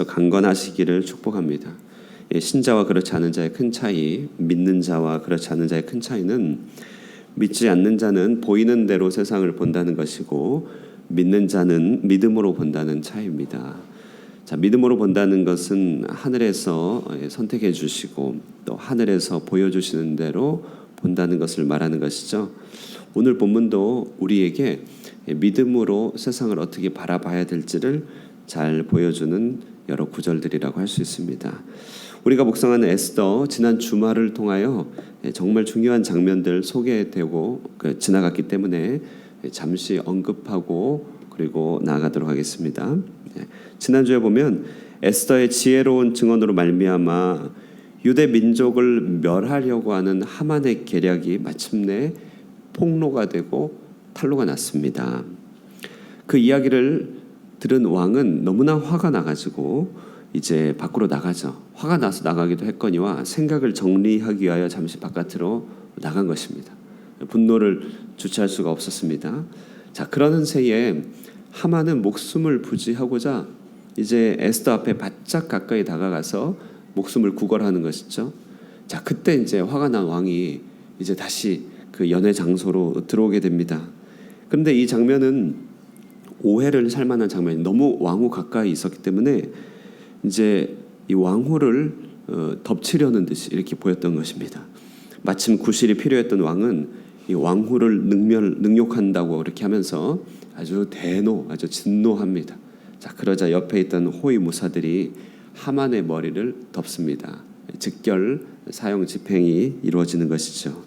강건하시기를 축복합니다. 신자와 그렇지 않은 자의 큰 차이, 믿는 자와 그렇지 않은 자의 큰 차이는 믿지 않는 자는 보이는 대로 세상을 본다는 것이고 믿는 자는 믿음으로 본다는 차이입니다. 자, 믿음으로 본다는 것은 하늘에서 선택해 주시고 또 하늘에서 보여주시는 대로 본다는 것을 말하는 것이죠. 오늘 본문도 우리에게 믿음으로 세상을 어떻게 바라봐야 될지를 잘 보여주는 여러 구절들이라고 할 수 있습니다. 우리가 묵상하는 에스더, 지난 주말을 통하여 정말 중요한 장면들 소개되고 지나갔기 때문에 잠시 언급하고 그리고 나아가도록 하겠습니다. 지난주에 보면 에스더의 지혜로운 증언으로 말미암아 유대 민족을 멸하려고 하는 하만의 계략이 마침내 폭로가 되고 탄로가 났습니다. 그 이야기를 들은 왕은 너무나 화가 나가지고 이제 밖으로 나가죠. 화가 나서 나가기도 했거니와 생각을 정리하기 위하여 잠시 바깥으로 나간 것입니다. 분노를 주체할 수가 없었습니다. 자, 그러는 새에 하만은 목숨을 부지하고자 이제 에스더 앞에 바짝 가까이 다가가서 목숨을 구걸하는 것이죠. 자, 그때 이제 화가 난 왕이 이제 다시 그 연회 장소로 들어오게 됩니다. 그런데 이 장면은 오해를 살 만한 장면이 너무 왕후 가까이 있었기 때문에 이제 이 왕후를 덮치려는 듯이 이렇게 보였던 것입니다. 마침 구실이 필요했던 왕은 이 왕후를 능욕한다고 그렇게 하면서 아주 아주 진노합니다. 자, 그러자 옆에 있던 호위 무사들이 하만의 머리를 덮습니다. 즉결 사형 집행이 이루어지는 것이죠.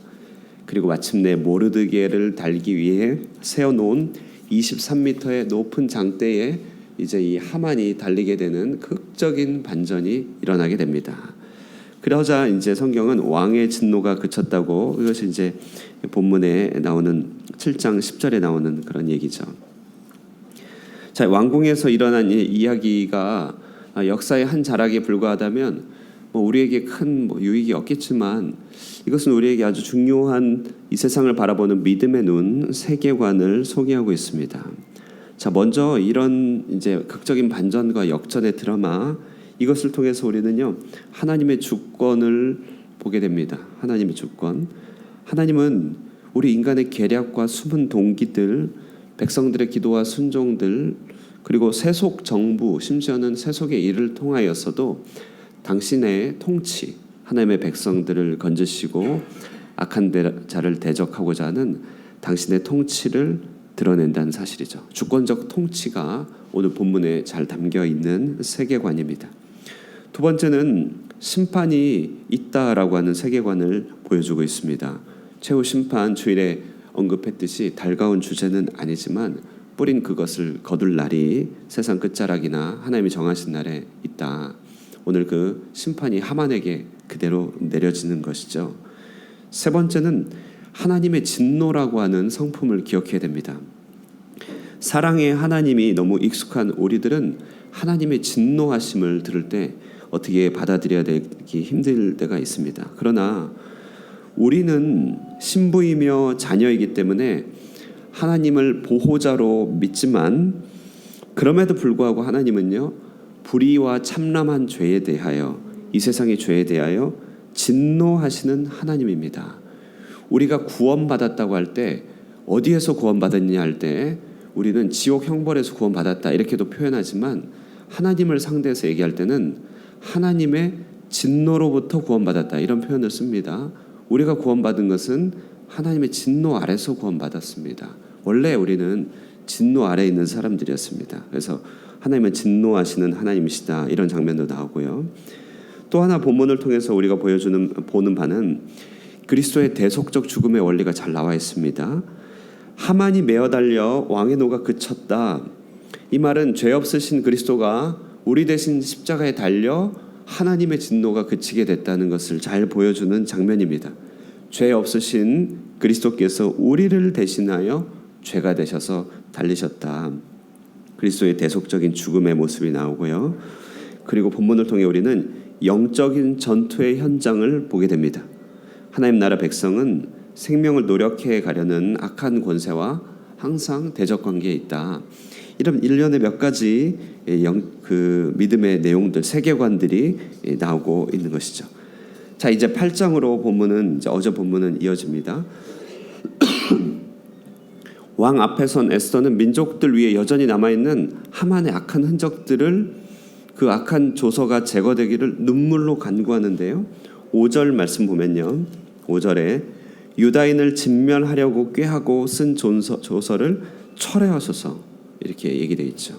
그리고 마침내 모르드게를 달기 위해 세워놓은 23m의 높은 장대에 이제 이 하만이 달리게 되는 극적인 반전이 일어나게 됩니다. 그러자 이제 성경은 왕의 진노가 그쳤다고, 이것이 이제 본문에 나오는 7장 10절에 나오는 그런 얘기죠. 자, 왕궁에서 일어난 이 이야기가 역사의 한 자락에 불과하다면 우리에게 큰 유익이 없겠지만 이것은 우리에게 아주 중요한 이 세상을 바라보는 믿음의 눈, 세계관을 소개하고 있습니다. 자, 먼저 이런 이제 극적인 반전과 역전의 드라마, 이것을 통해서 우리는요 하나님의 주권을 보게 됩니다. 하나님의 주권. 하나님은 우리 인간의 계략과 숨은 동기들, 백성들의 기도와 순종들, 그리고 세속 정부, 심지어는 세속의 일을 통하여서도 당신의 통치, 하나님의 백성들을 건지시고 악한 자를 대적하고자 하는 당신의 통치를 드러낸다는 사실이죠. 주권적 통치가 오늘 본문에 잘 담겨 있는 세계관입니다. 두 번째는 심판이 있다라고 하는 세계관을 보여주고 있습니다. 최후 심판, 주일에 언급했듯이 달가운 주제는 아니지만 뿌린 그것을 거둘 날이 세상 끝자락이나 하나님이 정하신 날에 있다. 오늘 그 심판이 하만에게 그대로 내려지는 것이죠. 세 번째는 하나님의 진노라고 하는 성품을 기억해야 됩니다. 사랑의 하나님이 너무 익숙한 우리들은 하나님의 진노하심을 들을 때 어떻게 받아들여야 되기 힘들 때가 있습니다. 그러나 우리는 신부이며 자녀이기 때문에 하나님을 보호자로 믿지만 그럼에도 불구하고 하나님은요 불의와 참람한 죄에 대하여, 이 세상의 죄에 대하여 진노하시는 하나님입니다. 우리가 구원받았다고 할 때 어디에서 구원받았느냐 할 때 우리는 지옥 형벌에서 구원받았다 이렇게도 표현하지만 하나님을 상대해서 얘기할 때는 하나님의 진노로부터 구원받았다 이런 표현을 씁니다. 우리가 구원받은 것은 하나님의 진노 아래서 구원받았습니다. 원래 우리는 진노 아래에 있는 사람들이었습니다. 그래서 하나님은 진노하시는 하나님이시다 이런 장면도 나오고요. 또 하나 본문을 통해서 우리가 보는 바는 그리스도의 대속적 죽음의 원리가 잘 나와 있습니다. 하만이 메어 달려 왕의 노가 그쳤다. 이 말은 죄 없으신 그리스도가 우리 대신 십자가에 달려 하나님의 진노가 그치게 됐다는 것을 잘 보여주는 장면입니다. 죄 없으신 그리스도께서 우리를 대신하여 죄가 되셔서 달리셨다. 그리스도의 대속적인 죽음의 모습이 나오고요. 그리고 본문을 통해 우리는 영적인 전투의 현장을 보게 됩니다. 하나님 나라 백성은 생명을 노력해 가려는 악한 권세와 항상 대적 관계에 있다. 이런 일련의 몇 가지 그 믿음의 내용들, 세계관들이 나오고 있는 것이죠. 자, 이제 8장으로 본문은 이제 어제 본문은 이어집니다. 왕 앞에 선 에스더는 민족들 위에 여전히 남아있는 하만의 악한 흔적들을, 그 악한 조서가 제거되기를 눈물로 간구하는데요. 5절 말씀 보면요, 5절에 유다인을 진멸하려고 꾀하고 쓴 조서를 철회하소서, 이렇게 얘기되어 있죠.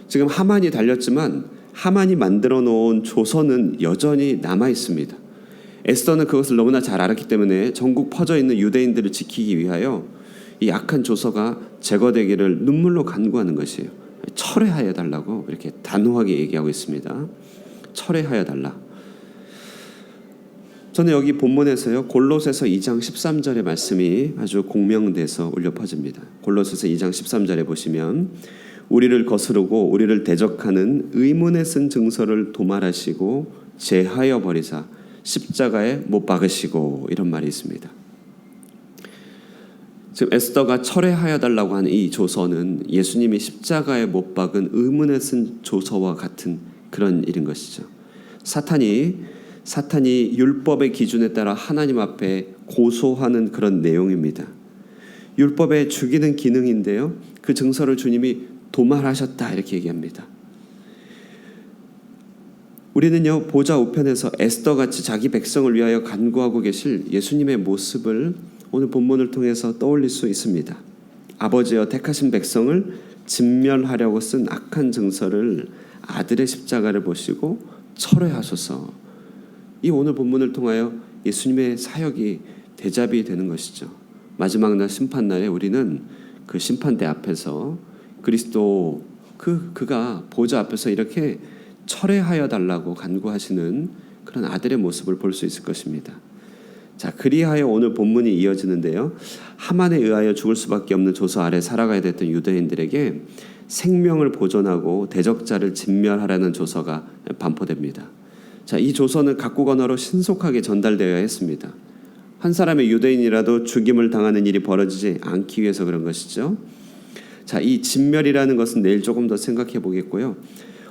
지금 하만이 달렸지만 하만이 만들어 놓은 조서는 여전히 남아 있습니다. 에스더는 그것을 너무나 잘 알았기 때문에 전국 퍼져 있는 유대인들을 지키기 위하여 이 악한 조서가 제거되기를 눈물로 간구하는 것이에요. 철회하여 달라고 이렇게 단호하게 얘기하고 있습니다. 철회하여 달라. 저는 여기 본문에서요, 골로새서 2장 13절의 말씀이 아주 공명돼서 울려 퍼집니다. 골로새서 2장 13절에 보시면 우리를 거스르고 우리를 대적하는 의문에 쓴 증서를 도말하시고 제하여 버리사 십자가에 못 박으시고, 이런 말이 있습니다. 지금 에스더가 철회하여 달라고 하는 이 조서는 예수님이 십자가에 못 박은 의문에 쓴 조서와 같은 그런 일인 것이죠. 사탄이 율법의 기준에 따라 하나님 앞에 고소하는 그런 내용입니다. 율법에 죽이는 기능인데요, 그 증서를 주님이 도말하셨다, 이렇게 얘기합니다. 우리는요, 보좌 우편에서 에스더같이 자기 백성을 위하여 간구하고 계실 예수님의 모습을 오늘 본문을 통해서 떠올릴 수 있습니다. 아버지여 택하신 백성을 진멸하려고 쓴 악한 증서를 아들의 십자가를 보시고 철회하소서. 이 오늘 본문을 통하여 예수님의 사역이 대잡이 되는 것이죠. 마지막 날 심판날에 우리는 그 심판대 앞에서 그리스도 그가 보좌 앞에서 이렇게 철회하여 달라고 간구하시는 그런 아들의 모습을 볼 수 있을 것입니다. 자, 그리하여 오늘 본문이 이어지는데요, 하만에 의하여 죽을 수밖에 없는 조서 아래 살아가야 됐던 유대인들에게 생명을 보존하고 대적자를 진멸하라는 조서가 반포됩니다. 자, 이 조서는 각국 언어로 신속하게 전달되어야 했습니다. 한 사람의 유대인이라도 죽임을 당하는 일이 벌어지지 않기 위해서 그런 것이죠. 자, 이 진멸이라는 것은 내일 조금 더 생각해 보겠고요.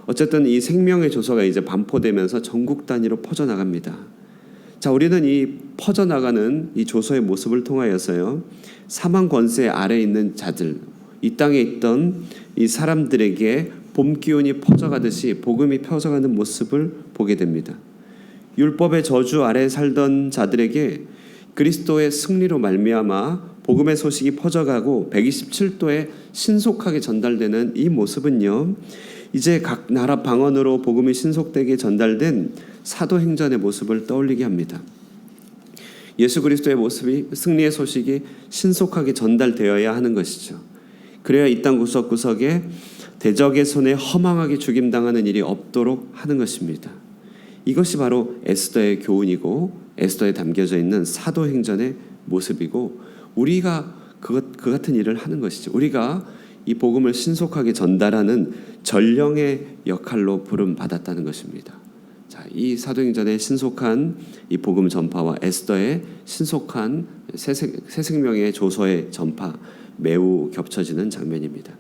어쨌든 이 생명의 조서가 이제 반포되면서 전국 단위로 퍼져나갑니다. 자, 우리는 이 퍼져나가는 이 조서의 모습을 통하여서요, 사망 권세 아래에 있는 자들, 이 땅에 있던 이 사람들에게 봄 기운이 퍼져가듯이 복음이 퍼져가는 모습을 보게 됩니다. 율법의 저주 아래 살던 자들에게 그리스도의 승리로 말미암아 복음의 소식이 퍼져가고 127도에 신속하게 전달되는 이 모습은요, 이제 각 나라 방언으로 복음이 신속되게 전달된 사도행전의 모습을 떠올리게 합니다. 예수 그리스도의 모습이, 승리의 소식이 신속하게 전달되어야 하는 것이죠. 그래야 이 땅 구석구석에 대적의 손에 허망하게 죽임당하는 일이 없도록 하는 것입니다. 이것이 바로 에스더의 교훈이고 에스더에 담겨져 있는 사도행전의 모습이고, 우리가 그 같은 일을 하는 것이죠. 우리가 이 복음을 신속하게 전달하는 전령의 역할로 부름 받았다는 것입니다. 자, 이 사도행전의 신속한 이 복음 전파와 에스더의 신속한 새 생명의 조서의 전파, 매우 겹쳐지는 장면입니다.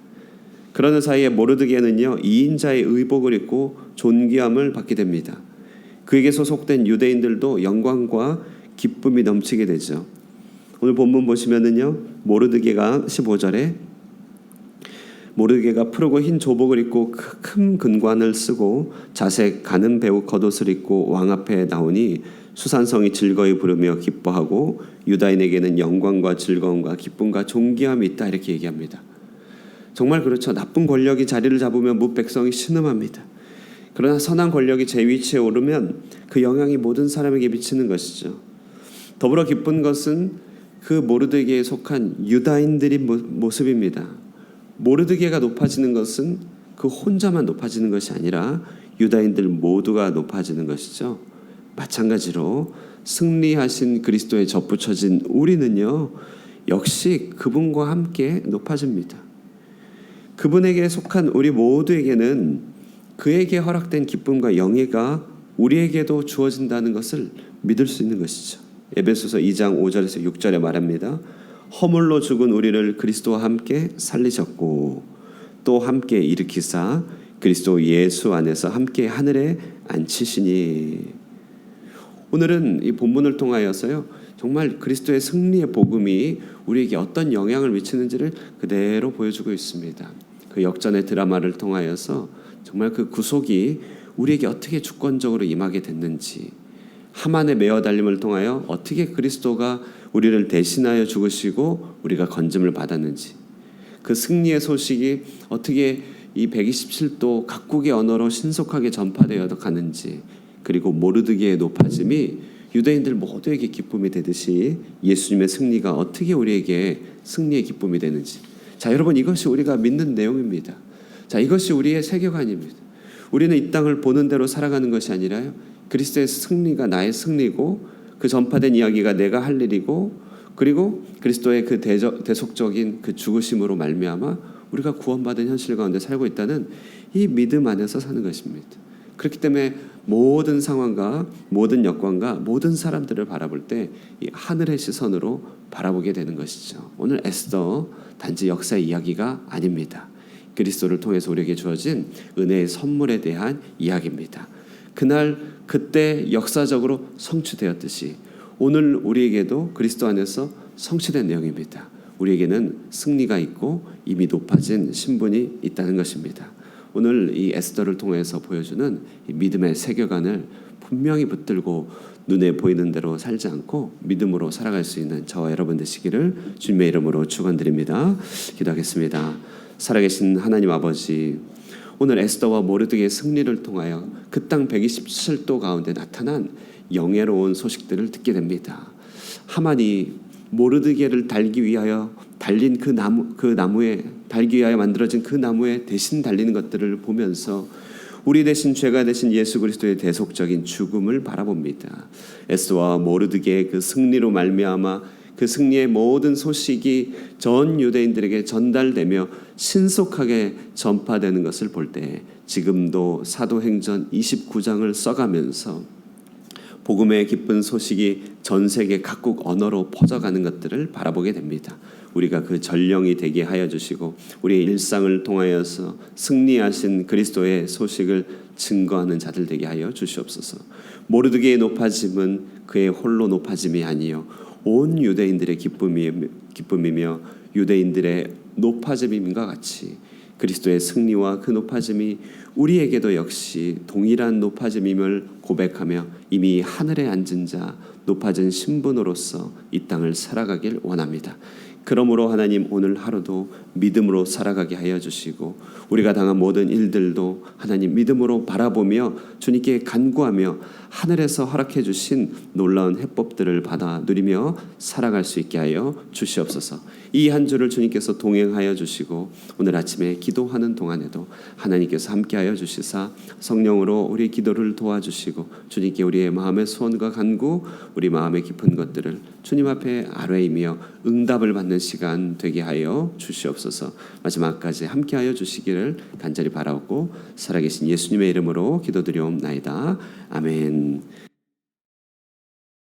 그러는 사이에 모르드게는요, 2인자의 의복을 입고 존귀함을 받게 됩니다. 그에게 소속된 유대인들도 영광과 기쁨이 넘치게 되죠. 오늘 본문 보시면은요, 모르드게가 15절에 모르드게가 푸르고 흰 조복을 입고 큰 근관을 쓰고 자색 가는 배우 겉옷을 입고 왕 앞에 나오니 수산성이 즐거이 부르며 기뻐하고 유다인에게는 영광과 즐거움과 기쁨과 존귀함이 있다, 이렇게 얘기합니다. 정말 그렇죠. 나쁜 권력이 자리를 잡으면 뭇백성이 신음합니다. 그러나 선한 권력이 제 위치에 오르면 그 영향이 모든 사람에게 미치는 것이죠. 더불어 기쁜 것은 그 모르드게에 속한 유다인들의 모습입니다. 모르드게가 높아지는 것은 그 혼자만 높아지는 것이 아니라 유다인들 모두가 높아지는 것이죠. 마찬가지로 승리하신 그리스도에 접붙여진 우리는요, 역시 그분과 함께 높아집니다. 그분에게 속한 우리 모두에게는 그에게 허락된 기쁨과 영예가 우리에게도 주어진다는 것을 믿을 수 있는 것이죠. 에베소서 2장 5절에서 6절에 말합니다. 허물로 죽은 우리를 그리스도와 함께 살리셨고 또 함께 일으키사 그리스도 예수 안에서 함께 하늘에 앉히시니. 오늘은 이 본문을 통하여서요, 정말 그리스도의 승리의 복음이 우리에게 어떤 영향을 미치는지를 그대로 보여주고 있습니다. 그 역전의 드라마를 통하여서 정말 그 구속이 우리에게 어떻게 주권적으로 임하게 됐는지, 하만의 매어 달림을 통하여 어떻게 그리스도가 우리를 대신하여 죽으시고 우리가 건짐을 받았는지, 그 승리의 소식이 어떻게 이 127도 각국의 언어로 신속하게 전파되어 가는지, 그리고 모르드게의 높아짐이 유대인들 모두에게 기쁨이 되듯이 예수님의 승리가 어떻게 우리에게 승리의 기쁨이 되는지. 자, 여러분, 이것이 우리가 믿는 내용입니다. 자, 이것이 우리의 세계관입니다. 우리는 이 땅을 보는 대로 살아가는 것이 아니라요, 그리스도의 승리가 나의 승리고 그 전파된 이야기가 내가 할 일이고, 그리고 그리스도의 그 대속적인 그 죽으심으로 말미암아 우리가 구원받은 현실 가운데 살고 있다는 이 믿음 안에서 사는 것입니다. 그렇기 때문에 모든 상황과 모든 여건과 모든 사람들을 바라볼 때 이 하늘의 시선으로 바라보게 되는 것이죠. 오늘 에스더 단지 역사의 이야기가 아닙니다. 그리스도를 통해서 우리에게 주어진 은혜의 선물에 대한 이야기입니다. 그날 그때 역사적으로 성취되었듯이 오늘 우리에게도 그리스도 안에서 성취된 내용입니다. 우리에게는 승리가 있고 이미 높아진 신분이 있다는 것입니다. 오늘 이 에스더를 통해서 보여주는 이 믿음의 세계관을 분명히 붙들고 눈에 보이는 대로 살지 않고 믿음으로 살아갈 수 있는 저와 여러분 되시기를 주님의 이름으로 축원드립니다. 기도하겠습니다. 살아계신 하나님 아버지, 오늘 에스더와 모르드게의 승리를 통하여 그 땅 127도 가운데 나타난 영예로운 소식들을 듣게 됩니다. 하만이 모르드게를 달기 위하여 달린 그 나무에 달기 위하여 만들어진 그 나무에 대신 달리는 것들을 보면서 우리 대신 죄가 되신 예수 그리스도의 대속적인 죽음을 바라봅니다. 에스더와 모르드게의 그 승리로 말미암아 그 승리의 모든 소식이 전 유대인들에게 전달되며 신속하게 전파되는 것을 볼 때 지금도 사도행전 29장을 써가면서 복음의 기쁜 소식이 전 세계 각국 언어로 퍼져가는 것들을 바라보게 됩니다. 우리가 그 전령이 되게 하여 주시고 우리의 일상을 통하여서 승리하신 그리스도의 소식을 증거하는 자들 되게 하여 주시옵소서. 모르드게의 높아짐은 그의 홀로 높아짐이 아니요 온 유대인들의 기쁨이며 유대인들의 높아짐임과 같이 그리스도의 승리와 그 높아짐이 우리에게도 역시 동일한 높아짐임을 고백하며 이미 하늘에 앉은 자 높아진 신분으로서 이 땅을 살아가길 원합니다. 그러므로 하나님, 오늘 하루도 믿음으로 살아가게 하여 주시고 우리가 당한 모든 일들도 하나님 믿음으로 바라보며 주님께 간구하며 하늘에서 허락해 주신 놀라운 해법들을 받아 누리며 살아갈 수 있게 하여 주시옵소서. 이 한 주를 주님께서 동행하여 주시고 오늘 아침에 기도하는 동안에도 하나님께서 함께하여 주시사 성령으로 우리 기도를 도와주시고 주님께 우리의 마음의 소원과 간구, 우리 마음의 깊은 것들을 주님 앞에 아뢰이며 응답을 받는 시간 되게 하여 주시옵소서. 마지막까지 함께하여 주시기를 간절히 바라옵고 살아계신 예수님의 이름으로 기도드리옵나이다. 아멘.